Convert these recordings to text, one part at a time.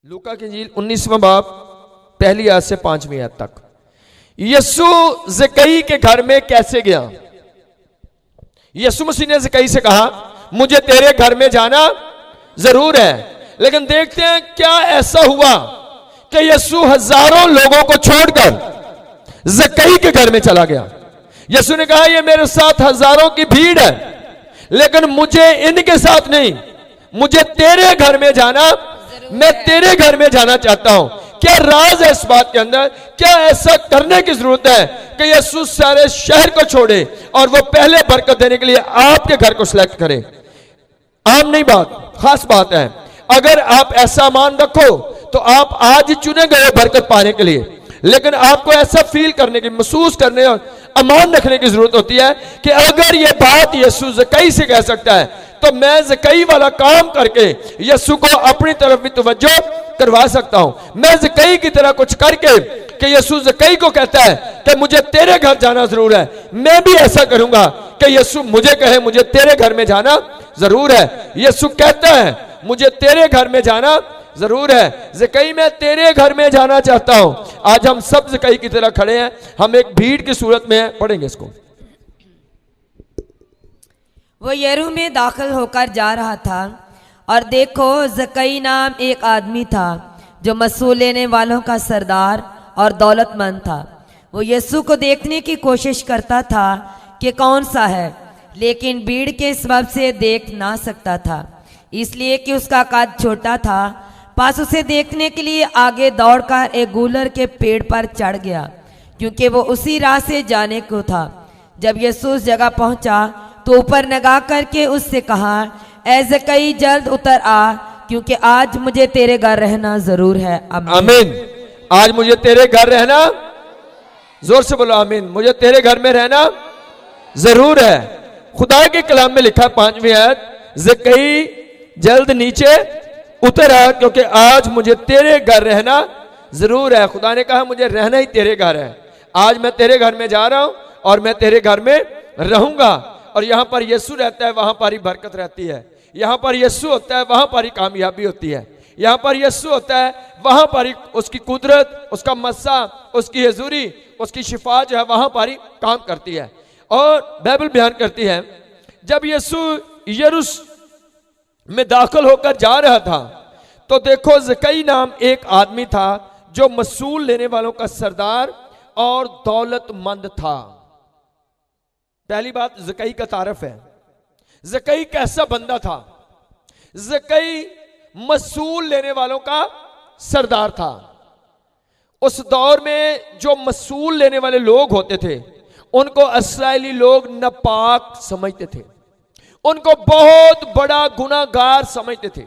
लूका की इंजील 19वां बाब पहली आयत से 5वीं आयत तक। यीशु ज़कई के घर में कैसे गया? यीशु मसीह ने ज़कई से कहा मुझे तेरे घर में जाना जरूर है। लेकिन देखते हैं क्या ऐसा हुआ कि यीशु हजारों लोगों को छोड़कर ज़कई के घर में चला गया। यीशु ने कहा ये मेरे साथ हजारों की भीड़ है, लेकिन मुझे इनके साथ नहीं, मुझे तेरे घर में जाना, मैं तेरे घर में जाना चाहता हूं। क्या राज है इस बात के अंदर? क्या ऐसा करने की जरूरत है कि यीशु सारे शहर को छोड़े और वो पहले बरकत देने के लिए आपके घर को सिलेक्ट करे? आम नहीं बात, खास बात है। अगर आप ऐसा मान रखो तो आप आज चुने गए बरकत पाने के लिए, लेकिन आपको ऐसा फील करने की, महसूस करने और अमान रखने की जरूरत होती है कि अगर ये बात यीशु ज़कई से कह सकता है तो मैं ज़कई वाला काम करके यीशु को अपनी तरफ भी तवज्जो करवा सकता हूं। मैं ज़कई की तरह कुछ करके कि यीशु ज़कई को कहता है कि मुझे तेरे घर जाना जरूर है, मैं भी ऐसा करूंगा कि यीशु मुझे कहे मुझे तेरे घर में जाना जरूर है। यीशु कहता है मुझे तेरे घर में जाना जरूर है। ज़कई मैं तेरे घर में जाना चाहता हूं। आज हम सब ज़कई की तरह खड़े हैं, हम एक भीड़ की सूरत में हैं। पढ़ेंगे इसको। वो यरू में दाखिल होकर जा रहा था और देखो ज़कई नाम एक आदमी था जो मसूल लेने वालों का सरदार और दौलतमंद था। वो यीशु को देखने की कोशिश करता था कि कौन सा है, लेकिन भीड़ के सबब से देख ना सकता था, इसलिए कि उसका कद छोटा था। पास उसे देखने के लिए आगे दौड़कर एक गूलर के पेड़ पर चढ़ गया, क्योंकि वो उसी राह से जाने को था। जब यीशु उस जगह पहुंचा तो ऊपर निगाह करके उससे कहा, ऐ ज़कई जल्द उतर आ, क्योंकि आज मुझे तेरे घर रहना जरूर है। आमीन। आज मुझे तेरे घर रहना, जोर से बोलो आमीन। मुझे तेरे घर में रहना जरूर है। खुदा के कलाम में लिखा 5वीं आयत, ज़कई जल्द नीचे उतर आ, क्योंकि आज मुझे तेरे घर रहना जरूर है। खुदा ने कहा मुझे रहना ही तेरे घर है। आज मैं तेरे घर में जा रहा हूं और मैं तेरे घर में रहूंगा। और यहां पर यीशु रहता है, वहां पर ही बरकत रहती है। यहां पर यीशु होता है, वहां पर ही कामयाबी होती है। यहां पर यीशु होता है, वहां पर ही उसकी कुदरत, उसका मस्सा, उसकी हजूरी, उसकी शिफा जो है वहां पर ही काम करती है। और बाइबल बयान करती है जब यीशु यरूशलेम में दाखिल होकर जा रहा था तो देखो ज़कई नाम एक आदमी था जो मसूल लेने वालों का सरदार और दौलतमंद था। पहली बात ज़कई का तारफ है। ज़कई कैसा बंदा था? ज़कई मसूल लेने वालों का सरदार था। उस दौर में जो मसूल लेने वाले लोग होते थे उनको इस्राएली लोग नापाक समझते थे, उनको बहुत बड़ा गुनाहगार समझते थे।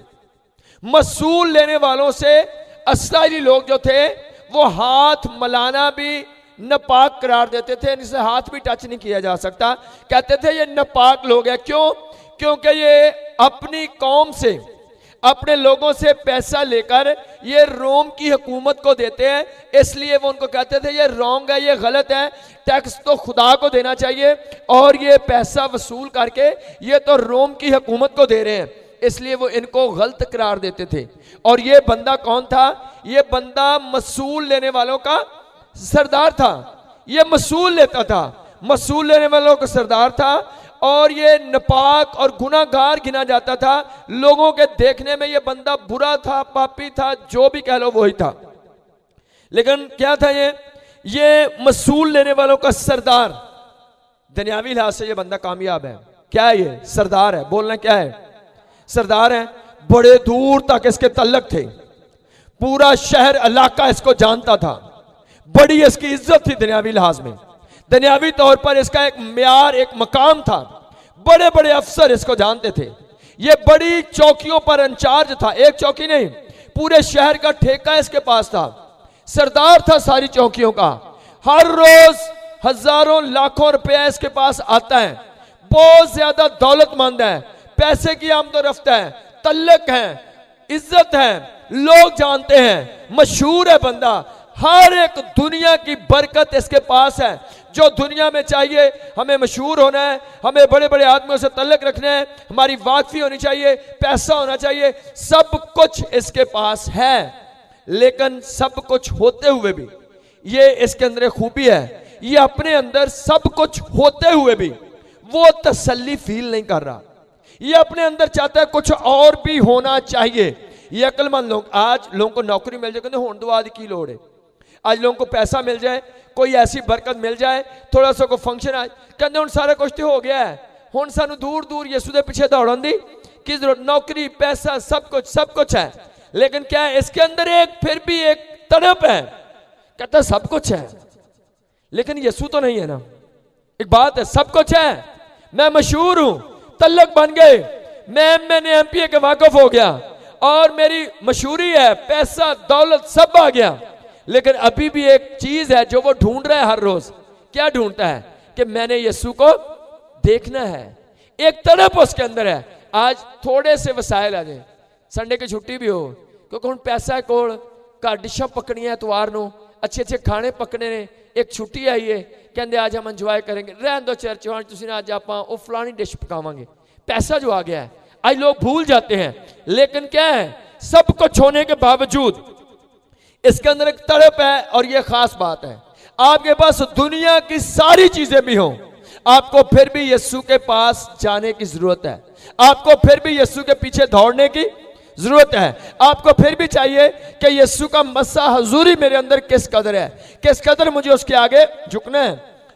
मसूल लेने वालों से इस्राएली लोग जो थे वो हाथ मलाना भी नापाक करार देते थे, इनसे हाथ भी टच नहीं किया जा सकता। कहते थे ये नापाक लोग हैं। क्यों? क्योंकि ये अपनी कौम से, अपने लोगों से पैसा लेकर ये रोम की हुकूमत को देते हैं, इसलिए वो उनको कहते थे ये रॉन्ग है, ये गलत है, टैक्स तो खुदा को देना चाहिए और ये पैसा वसूल करके ये तो रोम की हुकूमत को दे रहे हैं, इसलिए वो इनको गलत करार देते थे। और ये बंदा कौन था? ये बंदा मसूल लेने वालों का सरदार था। ये मसूल लेता था, मसूल लेने वालों का सरदार था और ये नापाक और गुनाहगार गिना जाता था। लोगों के देखने में ये बंदा बुरा था, पापी था, जो भी कह लो वही था। लेकिन क्या था ये मसूल लेने वालों का सरदार। दुनियावी लिहाज से ये बंदा कामयाब है। क्या है ये? सरदार है। बोलना क्या है? सरदार है। बड़े दूर तक इसके तल्लक थे, पूरा शहर इलाका इसको जानता था, बड़ी इसकी इज्जत थी दुनियावी लिहाज में। दुनियावी तौर पर इसका एक म्यार, एक मकाम था, बड़े बड़े अफसर इसको जानते थे। ये बड़ी चौकियों पर इंचार्ज था, एक चौकी नहीं, पूरे शहर का ठेका इसके पास था। सरदार था सारी चौकियों का। हर रोज हजारों लाखों रुपया इसके पास आता है। बहुत ज्यादा दौलतमंद है, पैसे की आमदोरफ्त है, तल्लक है, इज्जत है, लोग जानते हैं, मशहूर है बंदा। हर एक दुनिया की बरकत इसके पास है। जो दुनिया में चाहिए, हमें मशहूर होना है, हमें बड़े बड़े आदमियों से तल्लक रखना है, हमारी वाकफी होनी चाहिए, पैसा होना चाहिए, सब कुछ इसके पास है। लेकिन सब कुछ होते हुए भी, ये इसके अंदर एक खूबी है, ये अपने अंदर सब कुछ होते हुए भी वो तसल्ली फील नहीं कर रहा। ये अपने अंदर चाहता है कुछ और भी होना चाहिए। ये अक्लमंद लोग, आज लोगों को नौकरी मिल जाए, कहते होने दुआ की लोड़ है। आज लोगों को पैसा मिल जाए, कोई ऐसी बरकत मिल जाए, थोड़ा सा को फंक्शन आए, कहते हुण सारा कुछ तो हो गया है, हुण सानू दूर दूर यीशु के पीछे दौड़न दी की जरूरत, नौकरी पैसा सब कुछ है। लेकिन क्या है इसके अंदर एक फिर भी एक तड़प है, कहता सब कुछ है लेकिन यीशु तो नहीं है ना। एक बात है, सब कुछ है, मैं मशहूर हूं, तल्लक बन गए, मैंने एमपीए के वाकफ हो गया और मेरी मशहूरी है, पैसा दौलत सब आ गया, लेकिन अभी भी एक चीज है जो वो ढूंढ रहा है हर रोज। क्या ढूंढता है? कि मैंने यीशु को देखना है। एक तड़प उसके अंदर है। आज थोड़े से वसाइल आ जाए, संडे की छुट्टी भी हो, क्योंकि हम पैसा है कोल, घर डिशा पकड़ियां एतवार नूं, अच्छे अच्छे खाने पकने ने, एक छुट्टी आई है, कहते आज हम इंजॉय करेंगे, रहन दो चर्च आज आप फलानी डिश पकावांगे। पैसा जो आ गया है आज लोग भूल जाते हैं। लेकिन क्या है, सब कुछ होने के बावजूद इसके अंदर एक तड़प है। और यह खास बात है, आपके पास दुनिया की सारी चीजें भी हों, आपको फिर भी यीशु के पास जाने की जरूरत है, आपको फिर भी यीशु के पीछे दौड़ने की जरूरत है। आपको फिर भी चाहिए कि यीशु का मस्सा हजूरी मेरे अंदर किस कदर है, किस कदर मुझे उसके आगे झुकना है।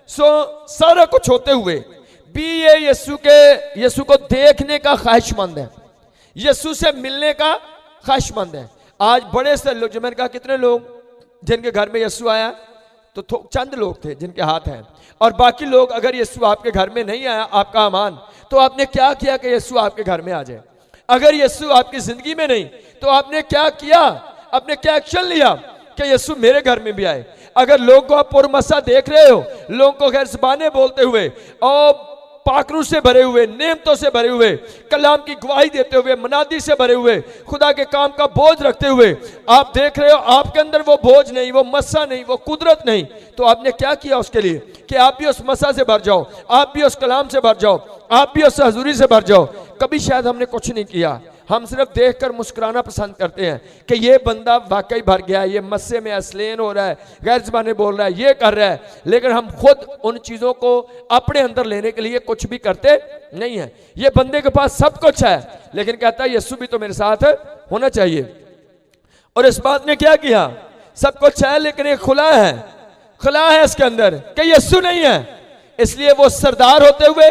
सारा कुछ होते हुए भी ये यीशु को देखने का ख्वाहिशमंद है, यीशु से मिलने का ख्वाहिशमंद है। आज बड़े से लोग, जो मैंने कहा कितने लोग जिनके घर में यीशु आया, तो चंद लोग थे जिनके हाथ हैं, और बाकी लोग अगर यीशु आपके घर में नहीं आया, आपका अमान, तो आपने क्या किया कि यीशु आपके घर में आ जाए? अगर यीशु आपकी जिंदगी में नहीं, तो आपने क्या किया, आपने क्या एक्शन लिया कि यीशु मेरे घर में भी आए? अगर लोगों को आप पुरमसा देख रहे हो, लोगों को गैर ज़बानें बोलते हुए और पाकरू से भरे हुए, नेमतों से भरे हुए, कलाम की गवाही देते हुए, मनादी से भरे हुए, खुदा के काम का बोझ रखते हुए आप देख रहे हो, आपके अंदर वो बोझ नहीं, वो मस्सा नहीं, वो कुदरत नहीं, तो आपने क्या किया उसके लिए कि आप भी उस मस्सा से भर जाओ, आप भी उस कलाम से भर जाओ, आप भी उस हजूरी से भर जाओ? कभी शायद हमने कुछ नहीं किया। हम सिर्फ देखकर मुस्कुराना पसंद करते हैं कि ये बंदा वाकई भर गया है, ये मस्से में असलेन हो रहा है, गैर ज़बानें बोल रहा है, ये कर रहा है, लेकिन हम खुद उन चीज़ों को अपने अंदर लेने के लिए कुछ भी करते नहीं है। ये बंदे के पास सब कुछ है, लेकिन कहता है यीशु भी तो मेरे साथ होना चाहिए। और इस बात ने क्या किया, सब कुछ है लेकिन एक खुला है इसके अंदर कि यीशु नहीं है। इसलिए वो सरदार होते हुए,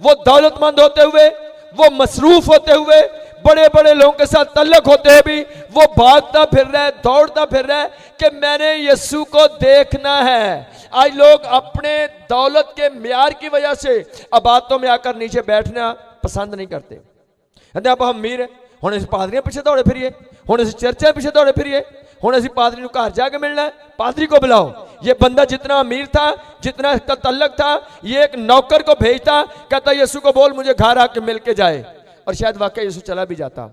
वो दौलतमंद होते हुए, वो मसरूफ होते हुए, बड़े बड़े लोगों के साथ तल्लक होते हुए भी वो भागता फिर रहा है, दौड़ता फिर रहा है कि मैंने यीशु को देखना है। आज लोग अपने दौलत के म्यार की वजह से अबादतों में आकर नीचे बैठना पसंद नहीं करते। कहते अब हम अमीर है, हुण असीं पादरियां पीछे दौड़े फिरिए, हुण असीं चर्चा पीछे दौड़े फिरिए, हुण असीं पादरी नूं घर जाके मिलना है, पादरी को बुलाओ। ये बंदा जितना अमीर था, जितना इसका तल्लक था, ये एक नौकर को भेजता, कहता यीशु को बोल मुझे घर आके मिल के जाए, और शायद वाकई यीशु चला भी जाता।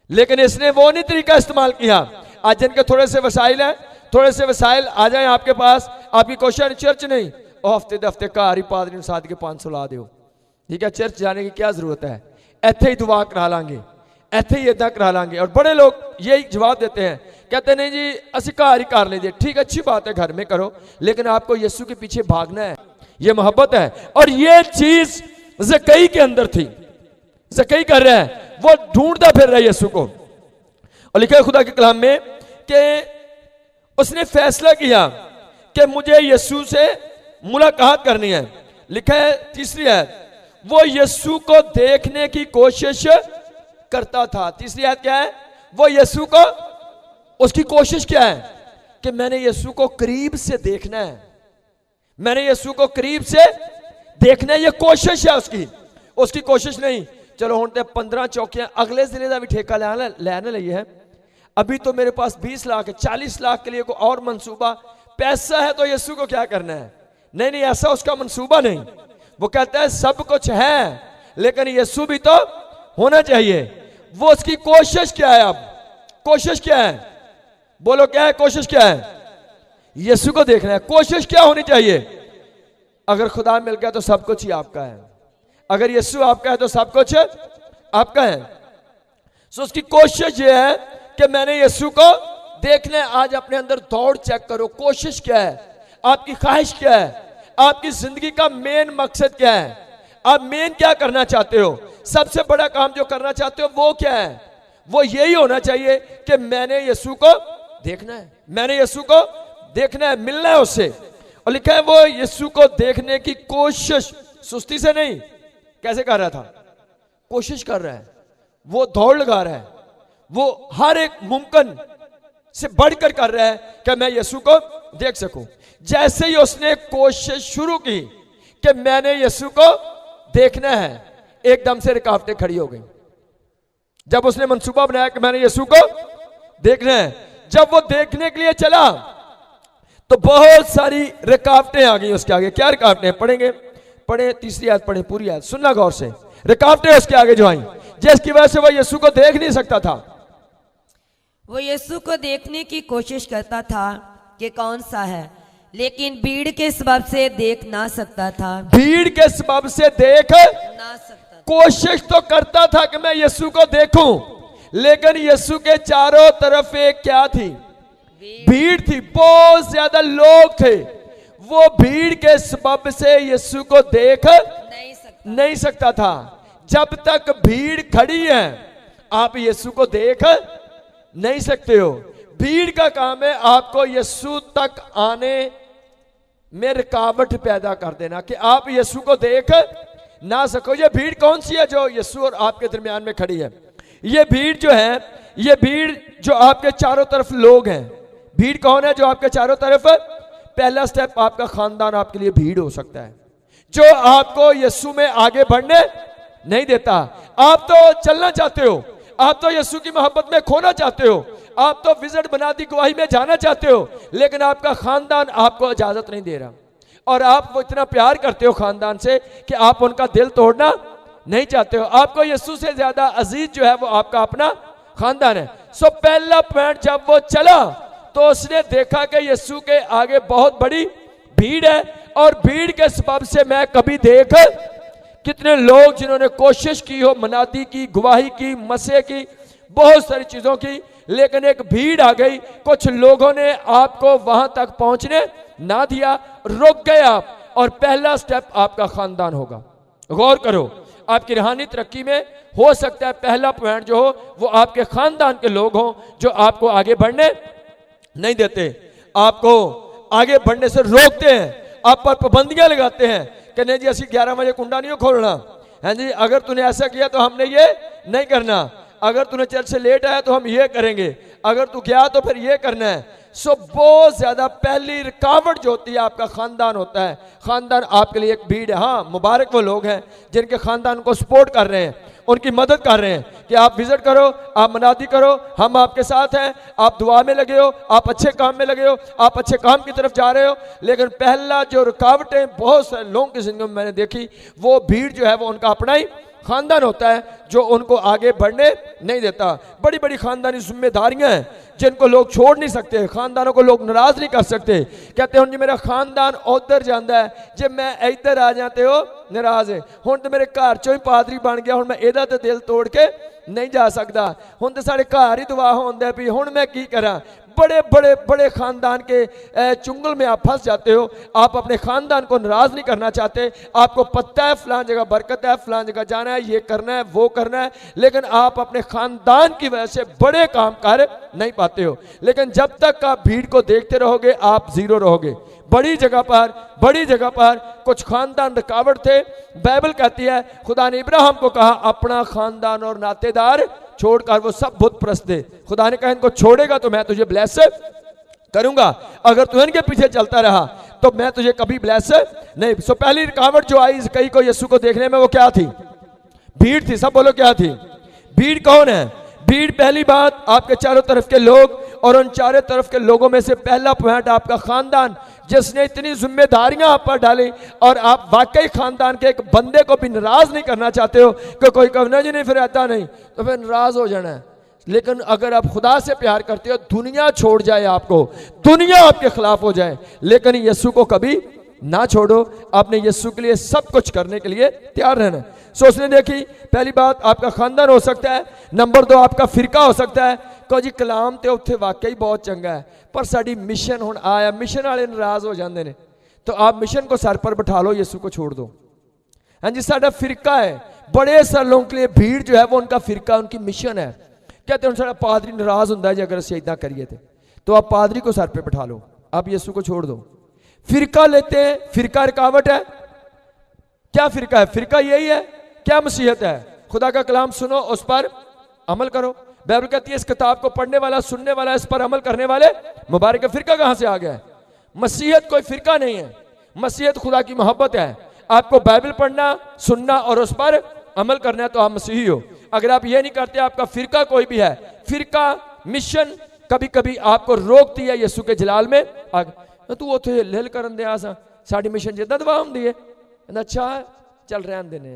लेकिन इसने वो नहीं तरीका इस्तेमाल किया। आज जिनके थोड़े से वसाइल हैं, थोड़े से वसाइल आ जाए आपके पास, आपकी कोशिश चर्च नहीं, और हफ्ते दफ्ते घर ही पादरी नूं साध के 500 ला दो, ठीक है, चर्च जाने की क्या जरूरत है, इत्थे ही दुआ करा लांगे, इत्थे ही इदा करा लांगे। और बड़े लोग यही जवाब देते हैं, कहते नहीं जी असी घर ही कर लेंगे। ठीक, अच्छी बात है, घर में करो, लेकिन आपको यीशु के पीछे भागना है, ये मोहब्बत है। और ये चीज ज़कई के अंदर थी, ज़कई कर रहा है, वो ढूंढता फिर रहा है यीशु को। और लिखा है खुदा के कलाम में कि उसने फैसला किया कि मुझे यीशु से मुलाकात करनी है। लिखा है तीसरी आयत, वो यीशु को देखने की कोशिश करता था। तीसरी आयत क्या है, वो यीशु को, उसकी कोशिश क्या है कि मैंने यीशु को करीब से देखना है, मैंने यीशु को करीब से देखना है, ये कोशिश है उसकी कोशिश नहीं चलो हुण ते 15 चौकियां अगले जिले का भी ठेका लैने लई है, अभी तो मेरे पास 20 लाख है, 40 लाख के लिए कोई और मंसूबा, पैसा है तो यीशु को क्या करना है। नहीं नहीं, ऐसा उसका मंसूबा नहीं। वो कहता है सब कुछ है लेकिन यीशु भी तो होना चाहिए। वो उसकी कोशिश क्या है, अब कोशिश क्या है, बोलो क्या है कोशिश, क्या है, यीशु को देखना है। कोशिश क्या होनी चाहिए, अगर खुदा मिल गया तो सब कुछ ही आपका है, अगर यीशु आपका है तो सब कुछ आपका है। सो उसकी कोशिश ये है कि मैंने यीशु को देखना है, आज अपने अंदर दौड़ चेक करो, कोशिश क्या है, आपकी ख्वाहिश क्या है, आपकी जिंदगी का मेन मकसद क्या है, आप मेन क्या करना चाहते हो, सबसे बड़ा काम जो करना चाहते हो वो क्या है। वो यही होना चाहिए कि मैंने यीशु को देखना है, मैंने यीशु को देखना है, मिलना है उससे। और लिखा है वो यीशु को देखने की कोशिश सुस्ती से नहीं, कैसे कर रहा था, कोशिश कर रहा है, वो दौड़ लगा रहा है, वो हर एक मुमकिन से बढ़कर कर रहा है कि मैं यीशु को देख सकूं। जैसे ही उसने कोशिश शुरू की कि मैंने यीशु को देखना है, एकदम से रुकावटें खड़ी हो गई। जब उसने मंसूबा बनाया कि मैंने यीशु को देखना है, जब वो देखने के लिए चला तो बहुत सारी रुकावटें आ गई उसके आगे। क्या रुकावटें, पढ़ेंगे, पढ़े तीसरी आयत, पढ़े पूरी आयत, सुनना गौर से। रुकावटें उसके आगे जो आई जिसकी वजह से वो यीशु को देख नहीं सकता था। वो यीशु को देखने की कोशिश करता था कि कौन सा है, लेकिन भीड़ के सबब से देख ना सकता था। भीड़ के सबब से देख ना सकता था। कोशिश तो करता था कि मैं यीशु को देखूं, लेकिन यीशु के चारों तरफ एक क्या थी, भीड़ थी, बहुत ज्यादा लोग थे। वो भीड़ के सबब से यीशु को देख नहीं सकता था। जब तक भीड़ खड़ी है आप यीशु को देख नहीं सकते हो। भीड़ का काम है आपको यीशु तक आने में रुकावट पैदा कर देना कि आप यीशु को देख ना सको। ये भीड़ कौन सी है जो यीशु और आपके दरमियान में खड़ी है? ये भीड़ जो है, ये भीड़ जो आपके चारों तरफ लोग हैं। भीड़ कौन है जो आपके चारों तरफ? पहला स्टेप, आपका खानदान आपके लिए भीड़ हो सकता है जो आपको यीशु में आगे बढ़ने नहीं देता। आप तो चलना चाहते हो, आप तो यीशु की मोहब्बत में खोना चाहते हो, आप तो विजन बना दी गवाही में जाना चाहते हो, लेकिन आपका खानदान आपको इजाजत नहीं दे रहा। और आप वो इतना प्यार करते हो खानदान से कि आप उनका दिल तोड़ना नहीं चाहते हो। आपको यीशु से ज्यादा अजीज जो है वो आपका अपना खानदान है। सो पहला पॉइंट, जब वो चला तो उसने देखा कि यीशु के आगे बहुत बड़ी भीड़ है और भीड़ के सबब से मैं कभी देख कितने लोग जिन्होंने कोशिश की हो, मनादी की, गवाही की, मसे की, बहुत सारी चीजों की, लेकिन एक भीड़ आ गई। कुछ लोगों ने आपको वहां तक पहुंचने ना दिया, रुक गए आप। और पहला स्टेप आपका खानदान होगा। गौर करो, आपकी रूहानी तरक्की में हो सकता है पहला पॉइंट जो हो वो आपके खानदान के लोग हों जो आपको आगे बढ़ने नहीं देते, आपको आगे बढ़ने से रोकते हैं, आप पर पाबंदियां लगाते हैं कि नहीं जी असि 11 बजे कुंडा नहीं खोलना है जी, अगर तूने ऐसा किया तो हमने ये नहीं करना, अगर तूने चर्च से लेट आया तो हम ये करेंगे, अगर तू गया तो फिर ये करना है। सो बहुत ज्यादा पहली रुकावट जो होती है आपका खानदान होता है। खानदान आपके लिए एक भीड़ है। हाँ, मुबारक वो लोग हैं जिनके खानदान को सपोर्ट कर रहे हैं, उनकी मदद कर रहे हैं कि आप विजिट करो, आप मनादी करो, हम आपके साथ हैं, आप दुआ में लगे हो, आप अच्छे काम में लगे हो, आप अच्छे काम की तरफ जा रहे हो। लेकिन पहला जो रुकावटें बहुत सारे लोगों की जिंदगी में मैंने देखी, वो भीड़ जो है वो उनका अपना ही खानदान होता है जो उनको आगे बढ़ने नहीं देता। बड़ी बड़ी खानदानी जिम्मेदारियां हैं जिनको लोग छोड़ नहीं सकते, खानदानों को लोग नाराज नहीं कर सकते। कहते हैं जी मेरा खानदान उधर जाता है, जब मैं इधर आ जाते हो नाराज है, हुण तो मेरे घर चों ही पादरी बन गया, हुण मैं एदा ते दिल तोड़ के नहीं जा सकता, हुण तो साढ़े घर ही दुआ होंदा भी, हुण मैं की करा। बड़े बड़े बड़े खानदान के चुंगल में आप फंस जाते हो। आप अपने खानदान को नाराज नहीं करना चाहते, आपको पता है फलां जगह बरकत है, फलां जगह जाना है, ये करना है, वो करना है, लेकिन आप अपने खानदान की वजह से बड़े काम कर नहीं पाते हो। लेकिन जब तक आप भीड़ को देखते रहोगे आप जीरो रहोगे। बड़ी जगह पर कुछ खानदान रुकावट थे। बाइबल कहती है खुदा ने इब्राहिम को कहा अपना खानदान और नातेदार छोड़कर, वो सब बुत परस्त थे। खुदा ने कहा इनको छोड़ेगा तो मैं तुझे ब्लेस करूंगा, अगर तू इनके पीछे चलता रहा तो मैं तुझे कभी ब्लेस नहीं। सो पहली रुकावट जो आई कई को यीशु को देखने में वो क्या थी? भीड़ थी। सब बोलो क्या थी? भीड़ कौन है? भीड़ पहली बात आपके चारों तरफ के लोग, और उन चारों तरफ के लोगों में से पहला पॉइंट आपका खानदान, जिसने इतनी जिम्मेदारियां आप पर डाली और आप वाकई खानदान के एक बंदे को भी नाराज नहीं करना चाहते हो कि कोई कहना जी नहीं फिर आता नहीं तो फिर नाराज हो जाना है। लेकिन अगर आप खुदा से प्यार करते हो, दुनिया छोड़ जाए आपको, दुनिया आपके खिलाफ हो जाए, लेकिन यीशु को कभी ना छोड़ो। आपने यीशु के लिए सब कुछ करने के लिए तैयार रहना। सो उसने देखी पहली बात आपका खानदान हो सकता है, नंबर 2 आपका फिरका हो सकता है। ਕਹੋ ਜੀ ਕਲਾਮ ਤੇ ਉੱਥੇ ਵਾਕਈ ਬਹੁਤ ਚੰਗਾ ਹੈ, पर साड़ी मिशन हुण आया, मिशन वाले नाराज हो जाते हैं, तो आप मिशन को सर पर बैठा लो, यीशु को छोड़ दो। हाँ जी, साडा फिरका है, बड़े सारे लोगों के लिए भीड़ जो है वो उनका फिरका, उनकी मिशन है। कहते हैं साडा पादरी नाराज होता है जी अगर असं इदा करिए तो आप पादरी को सर पे बैठा लो, आप यीशु को छोड़ दो। फिरका लेते हैं, फिरका रुकावट है। क्या फिरका है? फिरका यही है। क्या मसीहत है? खुदा का कलाम सुनो, उस पर अमल करो। बाइबल कहती है इस किताब को पढ़ने वाला, सुनने वाला, इस पर अमल करने वाले मुबारक है। फिरका कहां से आ गया है? मसीहत कोई फिरका नहीं है, मसीहत खुदा की मोहब्बत है। आपको बाइबल पढ़ना, सुनना और उस पर अमल करना है तो आप मसीही हो। अगर आप ये नहीं करते, आपका फिरका कोई भी है, फिरका मिशन कभी कभी आपको रोकती है यीशु के जलाल में। तू उथे लिल करन दे आसा, साडी मिशन जिद्दां दवा हुंदी है, अच्छा चल रहन देने।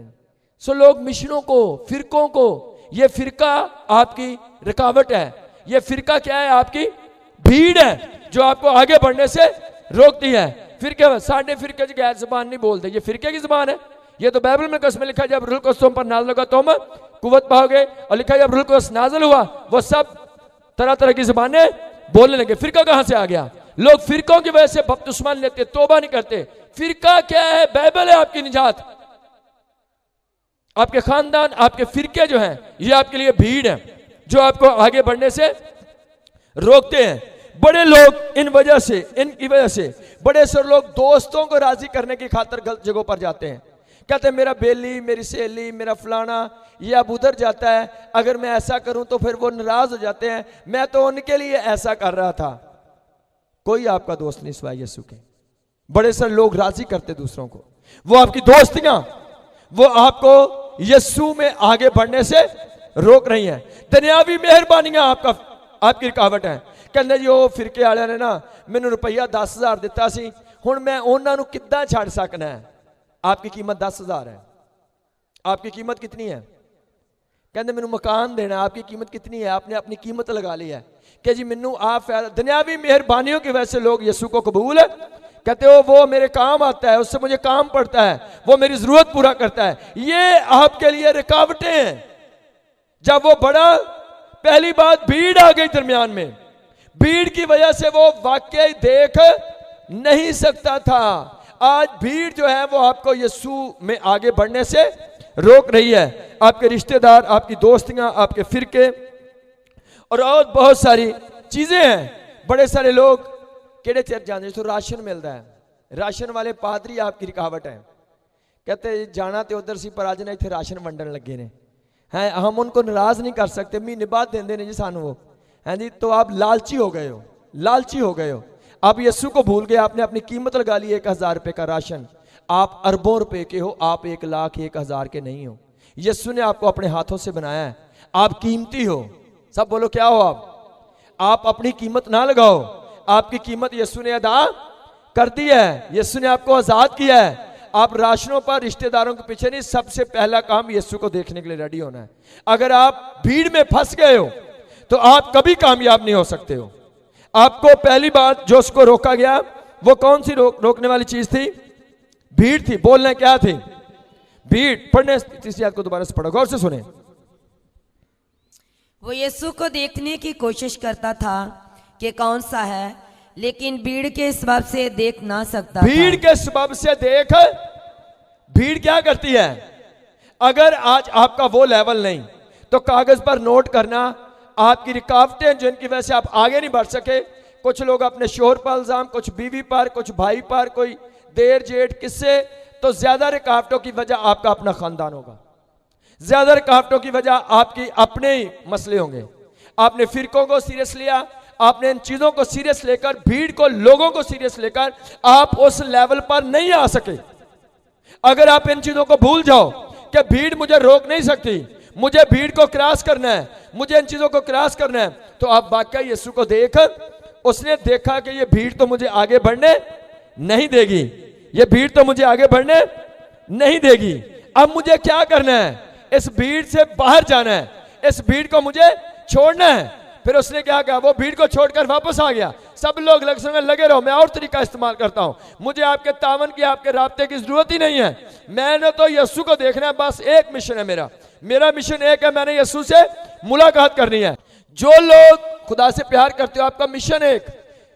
सो लोग मिशनों को, फिरकों को, ये फिरका आपकी रुकावट है, ये फिरका क्या है? आपकी भीड़ है जो आपको आगे बढ़ने से रोकती है। फिरके साढ़े फिरके गैर जुबान नहीं बोलते, ये फिरके की जुबान है। ये तो बाइबल में कसम लिखा जब रूह कुद्स तुम पर नाज़िल होगा तुम कुव्वत पाओगे, और लिखा जब रूह कुद्स नाज़िल हुआ वो सब तरह तरह की जुबानें बोलने लगे। फिरका कहां से आ गया? लोग फिरकों की वजह से बपतिस्मा लेते, तौबा नहीं करते। फिरका क्या है? बाइबल है आपकी निजात। आपके खानदान, आपके फिरके जो हैं, ये आपके लिए भीड़ है जो आपको आगे बढ़ने से रोकते हैं। बड़े लोग इन वजह से, इनकी वजह से बड़े सारे लोग दोस्तों को राजी करने की खातिर गलत जगहों पर जाते हैं। कहते हैं मेरा बेली, मेरी सहेली, मेरा फलाना ये अब उधर जाता है, अगर मैं ऐसा करूं तो फिर वो नाराज हो जाते हैं, मैं तो उनके लिए ऐसा कर रहा था। कोई आपका दोस्त नहीं सिवाय यीशु के। बड़े सारे लोग राजी करते दूसरों को, वो आपकी दोस्तियां, वो आपको यीशु में आगे बढ़ने से रोक रही हैं। दुनियावी मेहरबानियां आपकी रुकावट है। कहते जी वो फिरके वाले ने ना मैनू रुपया 10,000 दिता सी, हुण मैं उन्हां नू किद्दां छड्ड सकना है। आपकी कीमत 10,000 है। आपकी कीमत कितनी है? कहते मैनू मकान देना, आपकी कीमत कितनी है? आपने अपनी कीमत लगा ली है कि जी मैनू आप दुनियावी मेहरबानियों की वजह से लोग यीशु को कबूल है। कहते हो वो मेरे काम आता है, उससे मुझे काम पड़ता है, वो मेरी जरूरत पूरा करता है। ये आपके लिए रुकावटें हैं। जब वो बड़ा, पहली बात भीड़ आ गई दरमियान में, भीड़ की वजह से वो वाकई देख नहीं सकता था। आज भीड़ जो है वो आपको यीशु में आगे बढ़ने से रोक रही है। आपके रिश्तेदार, आपकी दोस्तियां, आपके फिरके और बहुत सारी चीजें हैं। बड़े सारे लोग केड़े चर्च जाते तो राशन मिलता है, राशन वाले पादरी आपकी रुकावट है। कहते जाना तो उधर सी पर आज ना इतने राशन वंडन लगे ने हैं, हम उनको नाराज नहीं कर सकते, महीने बाद देंगे ने जी सानू वो, हैं जी। तो आप लालची हो गए हो, लालची हो गए हो। आप यीशु को भूल गए, आपने अपनी कीमत लगा ली 1,000 रुपये का राशन। आप अरबों रुपए के हो, आप 1,00,000 1,000 के नहीं हो। यीशु ने आपको अपने हाथों से बनाया है, आप कीमती हो। सब बोलो क्या हो आप अपनी कीमत ना लगाओ, आपकी कीमत यीशु ने अदा कर दी है, यीशु ने आपको आजाद किया है। आप राशनों पर, रिश्तेदारों के पीछे नहीं, सबसे पहला काम यीशु को देखने के लिए रेडी होना है। अगर आप भीड़ में फंस गए हो तो आप कभी कामयाब नहीं हो सकते हो। आपको पहली बात जो उसको रोका गया वो कौन सी रोकने वाली चीज थी? भीड़ थी। बोलना क्या थी? भीड़। पढ़ने तीसरी आयत को दोबारा से पढ़ो, गौर से सुने। वो यीशु को देखने की कोशिश करता था कि कौन सा है, लेकिन भीड़ के सबब से देख ना सकता। भीड़ के सबब से देख, भीड़ क्या करती है? अगर आज आपका वो लेवल नहीं तो कागज पर नोट करना आपकी रुकावटें जिनकी वजह से आप आगे नहीं बढ़ सके। कुछ लोग अपने शोहर पर इल्जाम, कुछ बीवी पर, कुछ भाई पर, कोई देर जेठ, किससे? तो ज्यादा रुकावटों की वजह आपका अपना खानदान होगा, ज्यादा रुकावटों की वजह आपकी अपने ही मसले होंगे। आपने फिरकों को सीरियस लिया, आपने इन चीजों को सीरियस लेकर, भीड़ को, लोगों को सीरियस लेकर आप उस लेवल पर नहीं आ सके। अगर आप इन चीजों को भूल जाओ कि भीड़ मुझे रोक नहीं सकती, मुझे भीड़ को क्रॉस करना है, मुझे इन चीजों को क्रॉस करना है, तो आप वाकई यीशु को देख, उसने देखा कि ये भीड़ तो मुझे आगे बढ़ने नहीं देगी, ये भीड़ तो मुझे आगे बढ़ने नहीं देगी। अब मुझे क्या करना है? इस भीड़ से बाहर जाना है, इस भीड़ को मुझे छोड़ना है। फिर उसने क्या कहा? वो भीड़ को छोड़कर वापस आ गया। सब लोग लगे रहो, मैं और तरीका इस्तेमाल करता हूं, मुझे आपके तावन की, आपके राब्ते की जरूरत ही नहीं है। मैंने तो यीशु को देखना है, बस एक मिशन है मेरा मिशन एक है, मैंने यीशु से मुलाकात करनी है। जो लोग खुदा से प्यार करते हो, आपका मिशन एक,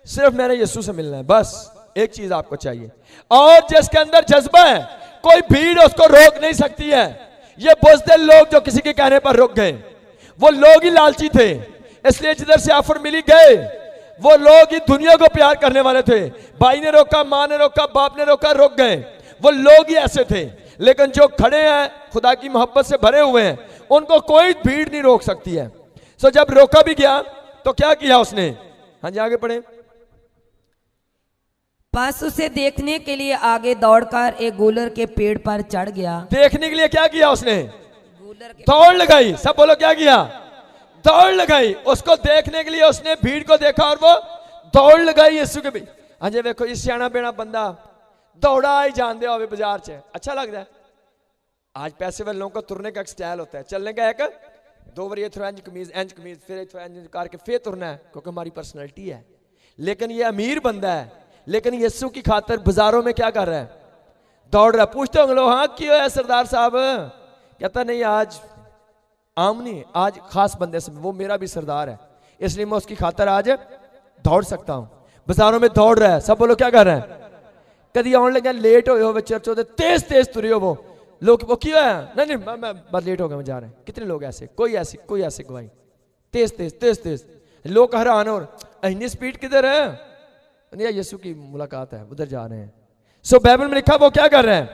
सिर्फ मैंने यीशु से मिलना है, बस एक चीज आपको चाहिए। और जिसके अंदर जज्बा है, कोई भीड़ उसको रोक नहीं सकती है। ये बुज़दिल लोग जो किसी के कहने पर रुक गए, वो लोग ही लालची थे, इसलिए जिधर से ऑफर मिली गए। वो लोग ही दुनिया को प्यार करने वाले थे। भाई ने रोका, माँ ने रोका, बाप ने रोका, रुक गए। वो लोग ही ऐसे थे। लेकिन जो खड़े हैं, खुदा की मोहब्बत से भरे हुए हैं, उनको कोई भीड़ नहीं रोक सकती है। सो जब रोका भी गया तो क्या किया उसने? हाँ जी, आगे पढ़े। बस उसे देखने के लिए आगे दौड़कर एक गूलर के पेड़ पर चढ़ गया। देखने के लिए क्या किया उसने? गूलर के दौड़ लगाई। सब बोलो, क्या किया? दौड़ लगाई। उसको देखने के लिए उसने भीड़ को देखा और वो दौड़ लगाई यीशु के भी। हाँ जी, देखो, इस सियाना बेना बंदा दौड़ा ही जानते हो बाजार च, अच्छा लगता है। आज पैसे वाले लोगों को तुरने का एक स्टाइल होता है, चलने का एक, दो बार ये थोड़ा इंज कमीज फिर थोड़ा इंज करके फिर तुरना है, क्योंकि हमारी पर्सनैलिटी है। लेकिन ये अमीर बंदा है, लेकिन यीशु की खातर बाजारों में क्या कर रहा है? दौड़ रहा है। पूछते होंगे लोग, हाँ क्यों है सरदार साहब? कहता नहीं, आज आम नहीं, आज खास बंदे से, वो मेरा भी सरदार है, इसलिए मैं उसकी खातर आज दौड़ सकता हूं। बाजारों में दौड़ रहा है। सब बोलो, क्या कर रहे हैं? कभी आने लगे लेट हो चर्च होते, तेज तेज तुरे हो वो लोग, वो क्यों है? नहीं मैं बस लेट हो गया, मैं जा रहे हैं। कितने लोग ऐसे, कोई ऐसे गवाही, तेज तेज लोग हैरान हो, इतनी स्पीड किधर है? नहीं, यीशु की मुलाकात है, उधर जा रहे हैं। सो बाइबल में लिखा, वो क्या कर रहे हैं?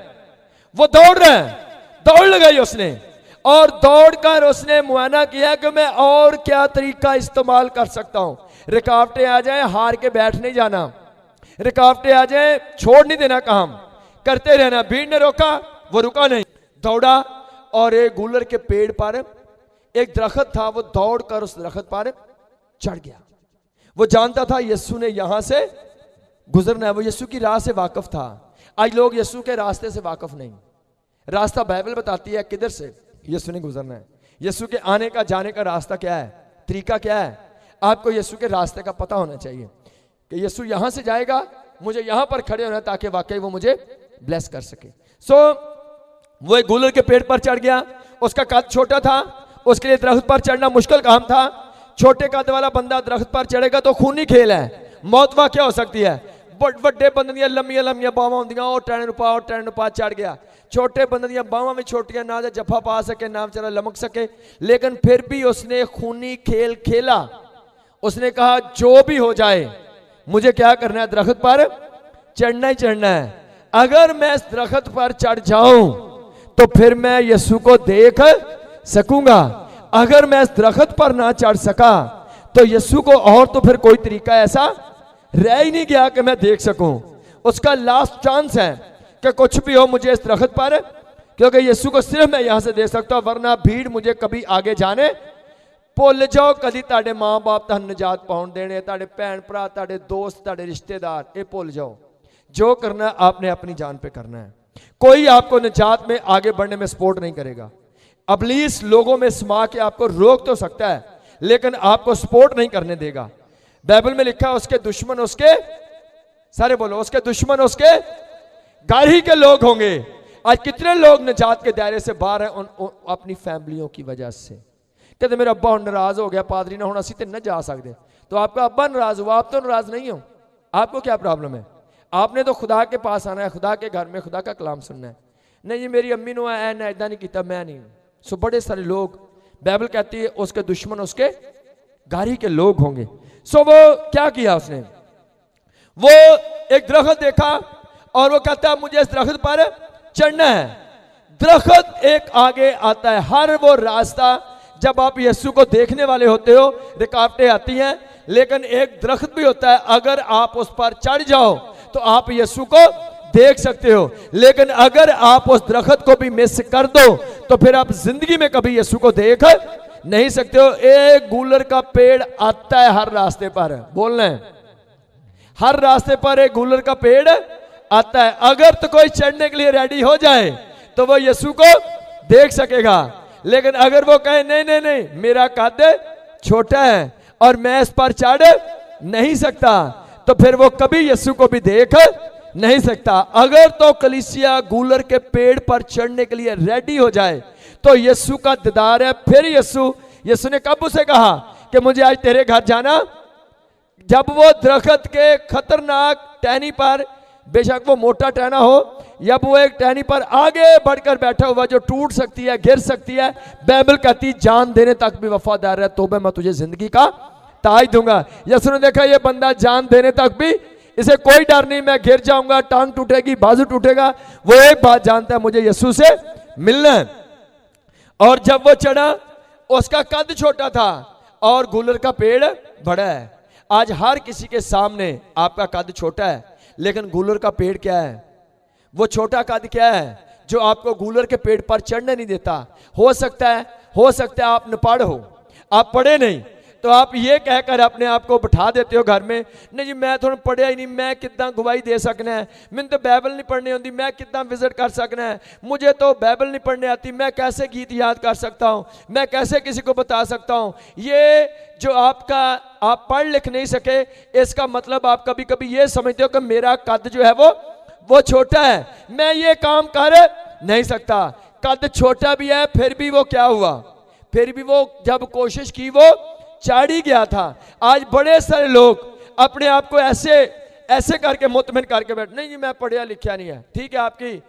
वो दौड़ रहे हैं। दौड़ लगाई उसने, और दौड़कर उसने मुआयना किया कि मैं और क्या तरीका इस्तेमाल कर सकता हूं। रुकावटें आ जाए, हार के बैठ नहीं जाना। रुकावटें आ जाए, छोड़ नहीं देना काम, करते रहना। भीड़ ने रोका, वो रुका नहीं, दौड़ा और एक गूलर के पेड़ पर एक दरख्त था, वो दौड़कर उस दरख्त पर चढ़ गया। वो जानता था यीशु ने यहां से गुजरना है, वो यीशु की राह से वाकिफ था। आज लोग यीशु के रास्ते से वाकिफ नहीं। रास्ता बाइबल बताती है किधर से यीशु ने गुजरना है। यीशु के आने का, जाने का रास्ता क्या है, तरीका क्या है? आपको यीशु के रास्ते का पता होना चाहिए कि यीशु यहां से जाएगा, मुझे यहां पर खड़े होना है ताकि वाकई वो मुझे ब्लेस कर सके। सो वो एक गूलर के पेड़ पर चढ़ गया। उसका कद छोटा था, उसके लिए दरख्त पर चढ़ना मुश्किल काम था। छोटे कद वाला बंदा दरख्त पर चढ़ेगा तो खूनी खेल है, मौत वाक़या हो सकती है। बड़े बंदे दियां लम्मियां बावां होंदियां, और टैन पा चढ़ गया। छोटे बंदे दियां बावां भी छोटियां, ना तो जफा पा सके, ना बेचारा लमक सके, लेकिन फिर भी उसने खूनी खेल खेला। उसने कहा, जो भी हो जाए, मुझे क्या करना है? दरख्त पर चढ़ना ही चढ़ना है। अगर मैं इस दरख्त पर चढ़ जाऊं तो फिर मैं यीशु को देख सकूंगा। अगर मैं इस दरख्त पर ना चढ़ सका तो यीशु को और तो फिर कोई तरीका ऐसा रह ही नहीं गया कि मैं देख सकूं। उसका लास्ट चांस है कि कुछ भी हो, मुझे इस दरख्त पर, क्योंकि यीशु को सिर्फ मैं यहां से देख सकता हूं, वरना भीड़ मुझे कभी आगे जाने। भुल जाओ कदी ताड़े माँ बाप तुहानू निजात पाउण देने, ताड़े भैन भरा, ताड़े दोस्त, ताड़े रिश्तेदार, ये भुल जाओ। जो करना आपने अपनी जान पे करना है। कोई आपको निजात में आगे बढ़ने में सपोर्ट नहीं करेगा। अबलीस लोगों में समा के आपको रोक तो सकता है, लेकिन आपको सपोर्ट नहीं करने देगा। बाइबल में लिखा है, उसके दुश्मन उसके, सारे बोलो, उसके दुश्मन उसके घर ही के लोग होंगे। आज कितने लोग निजात के दायरे से बाहर हैं अपनी फैमिलियों की वजह से। कहते मेरा अब्बा नाराज हो गया, पादरी ना होना, असी तो न जा सकते। तो आपका अब्बा नाराज हुआ, आप तो नाराज नहीं हो। आपको क्या प्रॉब्लम है? आपने तो खुदा के पास आना है, खुदा के घर में खुदा का कलाम सुनना है। नहीं जी मेरी अम्मी ने ऐदा नहीं किया, मैं नहीं। सो बड़े सारे लोग, बाइबल कहती है उसके दुश्मन उसके घर ही के लोग होंगे। सो वो क्या किया उसने? वो एक दरख्त देखा और वो कहता है मुझे इस दरख्त पर चढ़ना है। दरख्त एक आगे आता है। हर वो रास्ता जब आप यीशु को देखने वाले होते हो, रुकावटें आती हैं, लेकिन एक दरख्त भी होता है, अगर आप उस पर चढ़ जाओ तो आप यीशु को देख सकते हो। लेकिन अगर आप उस दरख्त को भी मिस कर दो तो फिर आप जिंदगी में कभी यीशु को देख नहीं सकते हो। एक गूलर का पेड़ आता है हर रास्ते पर, बोलना है, हर रास्ते पर एक गूलर का पेड़ आता है। अगर तो कोई चढ़ने के लिए रेडी हो जाए तो वो यीशु को देख सकेगा। लेकिन अगर वो कहे नहीं मेरा कद छोटा है और मैं इस पर चढ़ नहीं सकता, तो फिर वो कभी यीशु को भी देख नहीं सकता। अगर तो कलीसिया गूलर के पेड़ पर चढ़ने के लिए रेडी हो जाए तो यीशु का दीदार है। फिर यीशु ने कब उसे कहा कि मुझे आज तेरे घर जाना। जब वो दरख्त के खतरनाक टहनी पर, बेशक वो मोटा टहना हो या वो एक टहनी पर आगे बढ़कर बैठा हुआ जो टूट सकती है, गिर सकती है, बाइबल कहती जान देने तक भी वफादार है, तो मैं तुझे जिंदगी का ताज दूंगा। यीशु ने देखा ये बंदा जान देने तक भी, इसे कोई डर नहीं, मैं गिर जाऊंगा, टांग टूटेगी, बाजू टूटेगा, वो एक बात जानता है, मुझे यीशु से मिलना है। और जब वो चढ़ा, उसका कद छोटा था और गूलर का पेड़ बड़ा है। आज हर किसी के सामने आपका कद छोटा है, लेकिन गूलर का पेड़ क्या है? वो छोटा कद क्या है जो आपको गूलर के पेड़ पर चढ़ने नहीं देता? हो सकता है आप नपाड़ हो, आप पढ़े नहीं, तो आप ये कहकर अपने आप को बिठा देते हो घर में, नहीं जी मैं थोड़ा पढ़िया ही नहीं, मैं कितना गवाही दे सकना है, मैंने तो बाइबल नहीं पढ़नी होती, मैं कितना विजिट कर सकना है, मुझे तो बाइबल नहीं पढ़ने आती, मैं कैसे गीत याद कर सकता हूँ, मैं कैसे किसी को बता सकता हूँ। ये जो आप पढ़ लिख नहीं सके, इसका मतलब आप कभी कभी ये समझते हो कि मेरा कद जो है वो छोटा है, मैं ये काम कर नहीं सकता। कद छोटा भी है, फिर भी वो क्या हुआ, फिर भी वो जब कोशिश की वो चढ़ ही गया था। आज बड़े सारे लोग अपने आप को ऐसे करके मुतमिन करके बैठ, नहीं जी मैं पढ़िया लिखा नहीं है। ठीक है,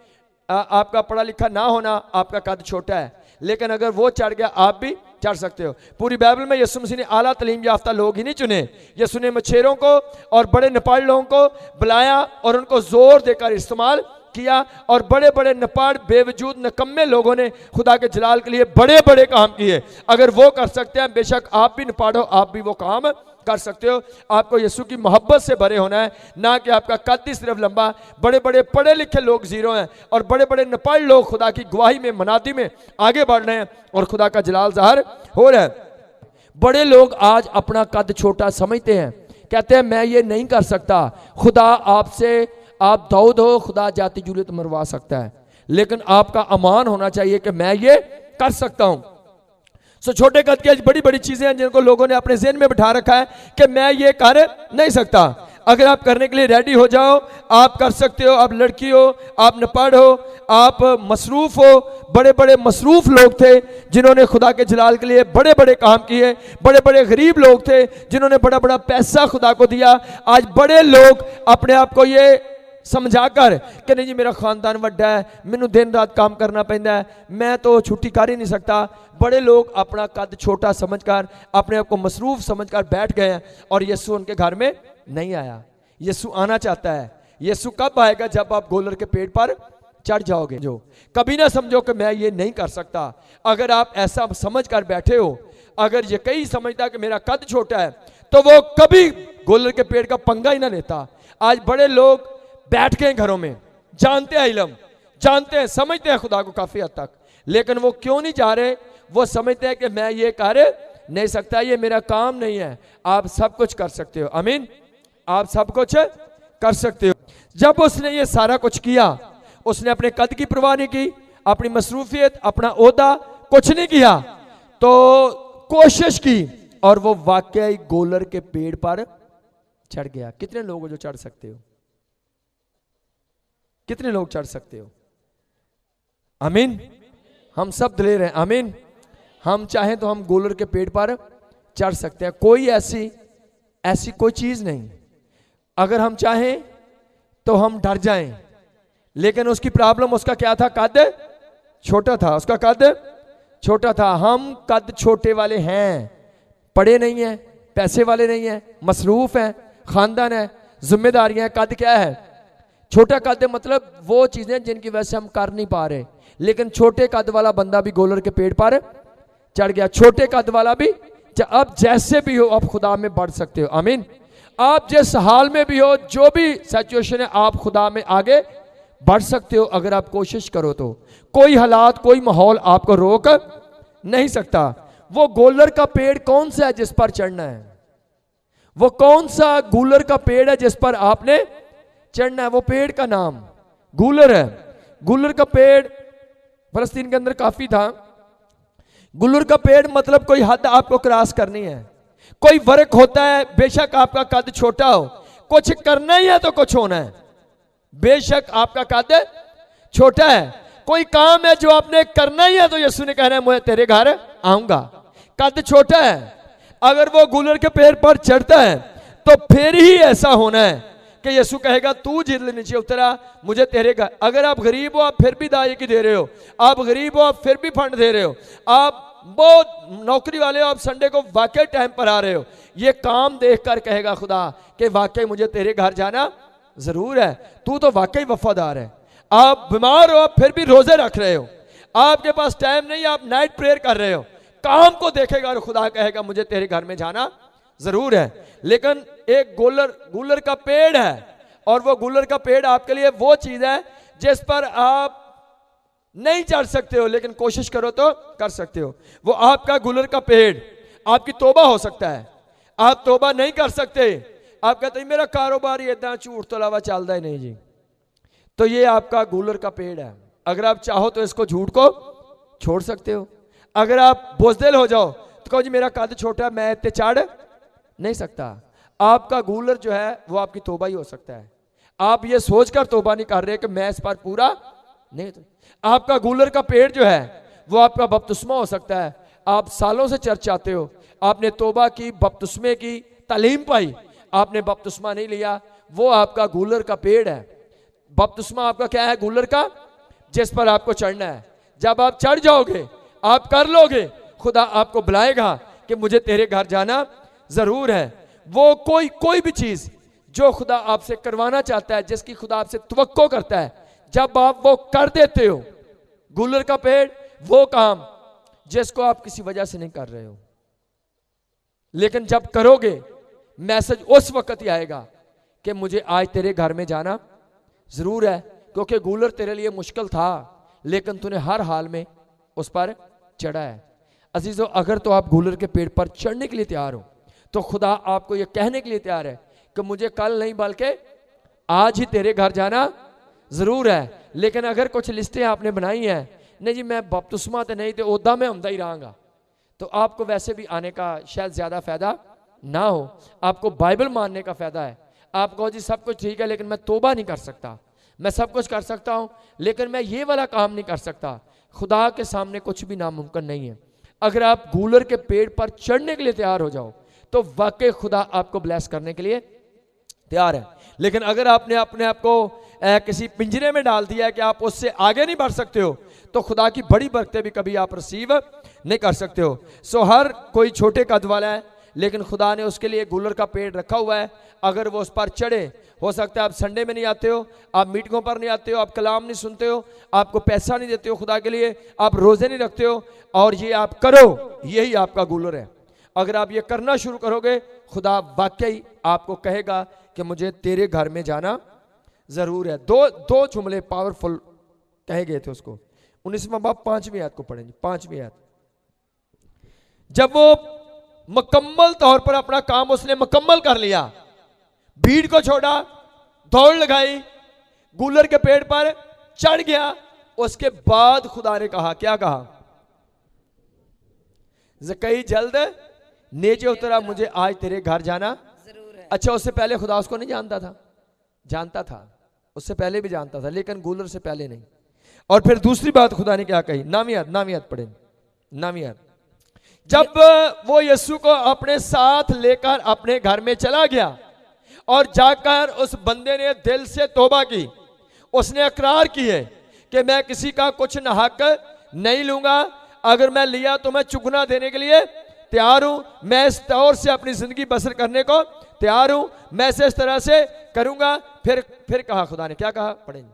आपका पढ़ा लिखा ना होना आपका कद छोटा है, लेकिन अगर वो चढ़ गया आप भी चढ़ सकते हो। पूरी बाइबल में यीशु मसीह ने आला तालीम याफ्ता लोग ही नहीं चुने, यीशु ने मछेरों को और बड़े नपाड़ लोगों को बुलाया और उनको जोर देकर इस्तेमाल किया, और बड़े बड़े नपाड़ बेवजूद नकम्मे लोगों ने खुदा के जलाल के लिए बड़े बड़े काम किए। अगर वो कर सकते हैं, बेशक आप भी नपाड़ हो, आप भी वो काम कर सकते हो। आपको यीशु की मोहब्बत से भरे होना है, ना कि आपका कद ही सिर्फ लंबा। बड़े बड़े पढ़े लिखे लोग जीरो हैं और बड़े बड़े नपाड़ लोग खुदा की गवाही में, मनादी में आगे बढ़ रहे हैं और खुदा का जलाल ज़ाहिर हो रहा है। बड़े लोग आज अपना कद छोटा समझते हैं, कहते हैं मैं ये नहीं कर सकता। खुदा आपसे, आप दाऊद हो, खुदा जाति जूलियत मरवा सकता है, लेकिन आपका अमान होना चाहिए कि मैं ये कर सकता हूं। सो छोटे कद की बड़ी बड़ी चीजें हैं जिनको लोगों ने अपने ज़हन में बिठा रखा है कि मैं ये कर नहीं सकता। अगर आप करने के लिए रेडी हो जाओ, आप कर सकते हो। आप लड़की हो, आप नपढ़ हो, आप मसरूफ हो। बड़े बड़े मसरूफ लोग थे जिन्होंने खुदा के जलाल के लिए बड़े बड़े काम किए। बड़े बड़े गरीब लोग थे जिन्होंने बड़ा बड़ा पैसा खुदा को दिया। आज बड़े लोग अपने आप को ये समझाकर कि नहीं जी मेरा खानदान वड्डा है, मैनू दिन रात काम करना पैंदा है, मैं तो छुट्टी कर ही नहीं सकता। बड़े लोग अपना कद छोटा समझकर, अपने आप को मसरूफ समझकर बैठ गए हैं और यीशु उनके घर में नहीं आया। यीशु आना चाहता है। यीशु कब आएगा? जब आप गोलर के पेड़ पर चढ़ जाओगे। जो कभी ना समझो कि मैं ये नहीं कर सकता। अगर आप ऐसा समझकर बैठे हो, अगर ये कहीं समझता कि मेरा कद छोटा है, तो वो कभी गोलर के पेड़ का पंगा ही ना लेता। आज बड़े लोग बैठ गए घरों में, जानते हैं इल्म, जानते हैं, समझते हैं खुदा को काफी हद तक, लेकिन वो क्यों नहीं जा रहे? वो समझते हैं कि मैं ये कर नहीं सकता, ये मेरा काम नहीं है। आप सब कुछ कर सकते हो। आमीन, आप सब कुछ कर सकते हो। जब उसने ये सारा कुछ किया, उसने अपने कद की परवाह नहीं की, अपनी मसरूफियत, अपना ओहदा कुछ नहीं किया, तो कोशिश की और वो वाकई गोलर के पेड़ पर चढ़ गया। कितने लोग हो जो चढ़ सकते हो? कितने लोग चढ़ सकते हो? आमीन, हम सब दिलेर हैं। आमीन, हम चाहें तो हम गोलर के पेड़ पर चढ़ सकते हैं। कोई ऐसी कोई चीज नहीं। अगर हम चाहें तो हम डर जाएं, लेकिन उसकी प्रॉब्लम, उसका क्या था? कद छोटा था। उसका कद छोटा था। हम कद छोटे वाले हैं, पढ़े नहीं हैं, पैसे वाले नहीं हैं, मसरूफ हैं, खानदान है, जिम्मेदारियां। कद क्या है? छोटा कद मतलब वो चीजें जिनकी वजह से हम कर नहीं पा रहे। लेकिन छोटे कद वाला बंदा भी गोलर के पेड़ पर चढ़ गया। छोटे कद वाला भी, अब जैसे भी हो आप खुदा में बढ़ सकते हो। आमीन, आप जिस हाल में भी हो, जो भी सिचुएशन है, आप खुदा में आगे बढ़ सकते हो अगर आप कोशिश करो तो। कोई हालात, कोई माहौल आपको रोक नहीं सकता। वो गोलर का पेड़ कौन सा है जिस पर चढ़ना है? वो कौन सा गूलर का पेड़ है जिस पर आपने चढ़ना है? वो पेड़ का नाम गूलर है। गूलर का पेड़ फलस्तीन के अंदर काफी था। गूलर का पेड़ मतलब कोई हद आपको क्रॉस करनी है, कोई वर्क होता है। बेशक आपका कद छोटा हो, कुछ करना ही है तो कुछ होना है। बेशक आपका कद छोटा है, कोई काम है जो आपने करना ही है, तो यीशु ने कहना है मैं तेरे घर आऊंगा। कद छोटा है, अगर वो गूलर के पेड़ पर चढ़ता है तो फिर ही ऐसा होना है कि यीशु कहेगा तू जिद नीचे उतरा, मुझे तेरे घर। अगर आप गरीब हो, आप फिर भी दाई की दे रहे हो, आप गरीब हो, आप फिर भी फंड दे रहे हो, आप बहुत नौकरी वाले हो, आप संडे को वाकई टाइम पर आ रहे हो, ये काम देखकर कहेगा खुदा कि वाकई मुझे तेरे घर जाना जरूर है, तू तो वाकई वफादार है। आप बीमार हो, आप फिर भी रोजे रख रहे हो, आपके पास टाइम नहीं, आप नाइट प्रेयर कर रहे हो, काम को देखेगा और खुदा कहेगा मुझे तेरे घर में जाना जरूर है। लेकिन एक गूलर का पेड़ है, और वो गूलर का पेड़ आपके लिए वो चीज है जिस पर आप नहीं चढ़ सकते हो, लेकिन कोशिश करो तो कर सकते हो। वो आपका गूलर का पेड़ आपकी तौबा हो सकता है। आप तौबा नहीं कर सकते, आप कहते हैं मेरा कारोबार ही इतना झूठ तो अलावा चलता ही नहीं जी, तो ये आपका गूलर का पेड़ है। अगर आप चाहो तो इसको झूठ को छोड़ सकते हो। अगर आप बोझदिल हो जाओ तो कहो जी मेरा कद छोटा है, मैं इतने चढ़ नहीं सकता, आपका गूलर जो है वो आपकी तौबा ही हो सकता है। आप ये सोचकर तौबा नहीं कर रहे कि मैं इस पर पूरा नहीं, तो आपका गूलर का पेड़ जो है वो आपका बपतिस्मा हो सकता है। आप सालों से चर्च आते हो, आपने तौबा की, बपतिस्मे की तालीम पाई, आपने बपतिस्मा नहीं लिया, वो आपका गूलर का पेड़ है। बपतिस्मा आपका क्या है? गूलर का, जिस पर आपको चढ़ना है। जब आप चढ़ जाओगे, आप कर लोगे, खुदा आपको बुलाएगा कि मुझे तेरे घर जाना जरूर है। वो कोई भी चीज जो खुदा आपसे करवाना चाहता है, जिसकी खुदा आपसे तवक्को करता है, जब आप वो कर देते हो, गूलर का पेड़ वो काम जिसको आप किसी वजह से नहीं कर रहे हो, लेकिन जब करोगे मैसेज उस वक्त ही आएगा कि मुझे आज तेरे घर में जाना जरूर है, क्योंकि गूलर तेरे लिए मुश्किल था लेकिन तूने हर हाल में उस पर चढ़ा है। अजीजों, अगर तो आप गूलर के पेड़ पर चढ़ने के लिए तैयार हो तो खुदा आपको यह कहने के लिए तैयार है कि मुझे कल नहीं बल्कि आज ही तेरे घर जाना जरूर है। लेकिन अगर कुछ लिस्टें आपने बनाई हैं, नहीं जी मैं बपतिस्मा तो नहीं, तो ओदा में आंदा ही रहूंगा, तो आपको वैसे भी आने का शायद ज्यादा फायदा ना हो। आपको बाइबल मानने का फायदा है। आप कहो जी सब कुछ ठीक है लेकिन मैं तौबा नहीं कर सकता, मैं सब कुछ कर सकता हूं लेकिन मैं ये वाला काम नहीं कर सकता। खुदा के सामने कुछ भी नामुमकिन नहीं है। अगर आप गूलर के पेड़ पर चढ़ने के लिए तैयार हो जाओ तो वाकई खुदा आपको ब्लेस करने के लिए तैयार है। लेकिन अगर आपने अपने आप को किसी पिंजरे में डाल दिया है कि आप उससे आगे नहीं बढ़ सकते हो, तो खुदा की बड़ी बरकतें भी कभी आप रिसीव नहीं कर सकते हो। सो हर कोई छोटे कद वाला है, लेकिन खुदा ने उसके लिए गूलर का पेड़ रखा हुआ है। अगर वो उस पर चढ़े, हो सकता है आप संडे में नहीं आते हो, आप मीटिंगों पर नहीं आते हो, आप कलाम नहीं सुनते हो, आपको पैसा नहीं देते हो खुदा के लिए, आप रोजे नहीं रखते हो, और ये आप करो, यही आपका गूलर है। अगर आप ये करना शुरू करोगे, खुदा वाकई आपको कहेगा कि मुझे तेरे घर में जाना जरूर है। दो जुमले पावरफुल कहे गए थे उसको। 19वां बाब 5वीं आयत को पढ़ेंगे। 5वीं आयत, जब वो मुकम्मल तौर पर अपना काम उसने मुकम्मल कर लिया, भीड़ को छोड़ा, दौड़ लगाई, गूलर के पेड़ पर चढ़ गया, उसके बाद खुदा ने कहा, क्या कहा? ज़कई जल्द नीचे उतरा, मुझे आज तेरे घर जाना जरूर है। अच्छा, उससे पहले खुदा उसको नहीं जानता था? जानता था, उससे पहले भी जानता था, लेकिन गूलर से पहले नहीं। और फिर दूसरी बात खुदा ने क्या कही? 9वीं आयत पढ़ें। 9वीं आयत, जब वो यीशु को अपने साथ लेकर अपने घर में चला गया और जाकर उस बंदे ने दिल से तौबा की, उसने इकरार किए कि मैं किसी का कुछ न हक नहीं लूंगा, अगर मैं लिया तो मैं चुगना देने के लिए तैयार हूं, मैं इस तौर से अपनी जिंदगी बसर करने को तैयार हूं, मैं इस तरह से करूंगा। फिर कहा खुदा ने, क्या कहा? पढ़ेंगे।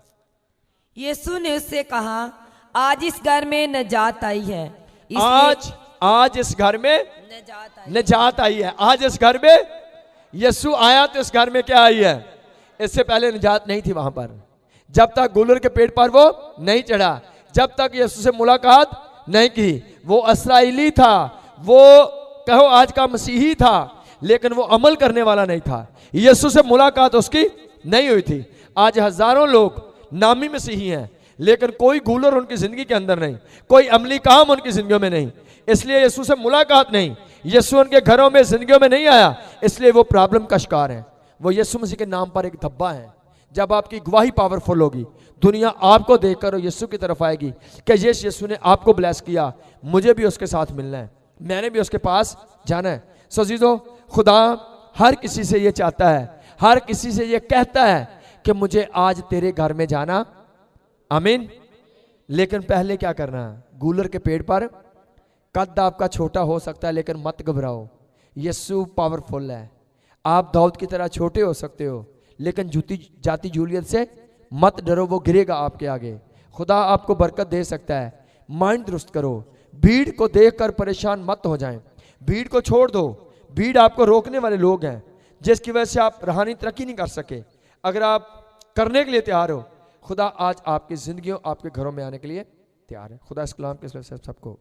यीशु ने उससे कहा, आज इस घर में नजात आई है, आज इस घर में नजात आई है। आज इस घर में यीशु आया तो इस घर में क्या आई है? इससे पहले नजात नहीं थी वहां पर। जब तक गूलर के पेड़ पर वो नहीं चढ़ा, जब तक यीशु से मुलाकात नहीं की, वो इस्राएली था, वो कहो आज का मसीही था, लेकिन वो अमल करने वाला नहीं था। यीशु से मुलाकात उसकी नहीं हुई थी। आज हजारों लोग नामी मसीही हैं, लेकिन कोई गूलर उनकी जिंदगी के अंदर नहीं, कोई अमली काम उनकी जिंदगी में नहीं, इसलिए यीशु से मुलाकात नहीं, यीशु उनके घरों में जिंदगियों में नहीं आया, इसलिए वो प्रॉब्लम का शिकार है। वो यीशु मसीह के नाम पर एक धब्बा है। जब आपकी गवाही पावरफुल होगी, दुनिया आपको देखकर यीशु की तरफ आएगी कि यीशु ने आपको ब्लेस किया, मुझे भी उसके साथ मिलना है, मैंने भी उसके पास जाना है। अजीजों, खुदा हर किसी से ये चाहता है, हर किसी से ये कहता है कि मुझे आज तेरे घर में जाना। आमीन। लेकिन पहले क्या करना है? गूलर के पेड़ पर, कद आपका छोटा हो सकता है लेकिन मत घबराओ, यीशु पावरफुल है। आप दाऊद की तरह छोटे हो सकते हो लेकिन जाति जूलियत से मत डरो, वो गिरेगा आपके आगे। खुदा आपको बरकत दे सकता है। माइंड दुरुस्त करो, भीड़ को देखकर परेशान मत हो जाएं, भीड़ को छोड़ दो। भीड़ आपको रोकने वाले लोग हैं जिसकी वजह से आप रूहानी तरक्की नहीं कर सके। अगर आप करने के लिए तैयार हो, खुदा आज आपकी जिंदगियों, आपके घरों में आने के लिए तैयार है। खुदा इस कलाम के सबको